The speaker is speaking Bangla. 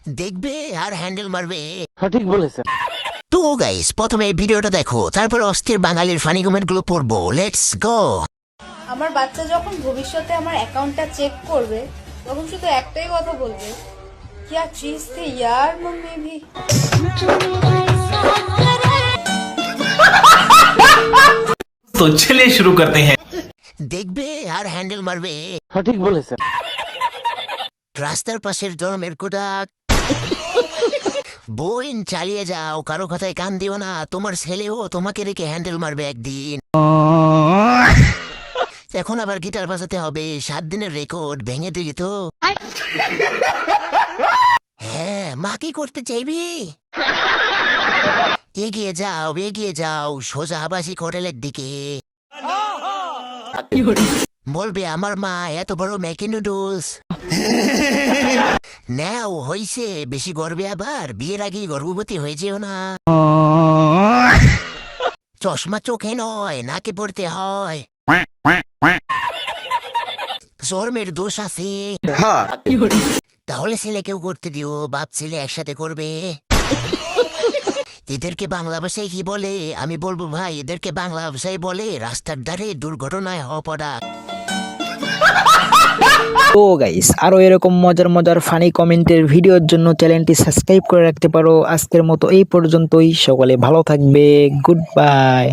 দেখবে আর হ্যান্ডেল মারবে। সঠিক বলেছেন। তো গাইস, প্রথমে এই ভিডিওটা দেখো, তারপর অস্থির বাঙালির ফানি কমেন্ট গুলো পড়বো। Let's go. আমার বাচ্চা যখন ভবিষ্যতে আমার অ্যাকাউন্টটা চেক করবে তখন শুধু একটাই কথা বলবে, क्या चीज थी यार मम्मी भी। तो चलिए शुरू करते हैं। দেখবে আর হ্যান্ডেল মারবে। সঠিক বলেছেন। রাস্তার পাশের জন্মের কোটাক। বোন চালিয়ে যাও, কারো কথায় কান দিও না, তোমার ছেলেও তোমাকে রেখে হ্যান্ডেল মারবে একদিন। এখন আবার গিটার বাজাতে হবে, 7 দিনের রেকর্ড ভেঙে দিলি তো। হ্যাঁ, মা কি করতে চাইবি? এগিয়ে যাও সোজা আবাসিক হোটেলের দিকে। বলবে আমার মা এত বড় ম্যাকি নুডলস। নাও হইছে, বেশি গর্বে আবার বিয়ের আগেই গর্ভবতী হয়ে যেও না। চশমা চোখে নয়, নাকে পড়তে হয়। জন্মের দোষ আছে। তাহলে ছেলে কেউ করতে দিও, বাপ ছেলে একসাথে করবে। এদেরকে বাংলা ভাষায় কি বলে? আমি বলবো ভাই, এদেরকে বাংলা ভাষায় বলে রাস্তার ধারে দুর্ঘটনায় হওয়া পড়া। তো গাইস, আরো এরকম মজার মজার ফানি কমেন্টের ভিডিওর জন্য চ্যানেলটি সাবস্ক্রাইব করে রাখতে পারো। আজকের মতো এই পর্যন্তই, সকলে ভালো থাকবে, গুড বাই।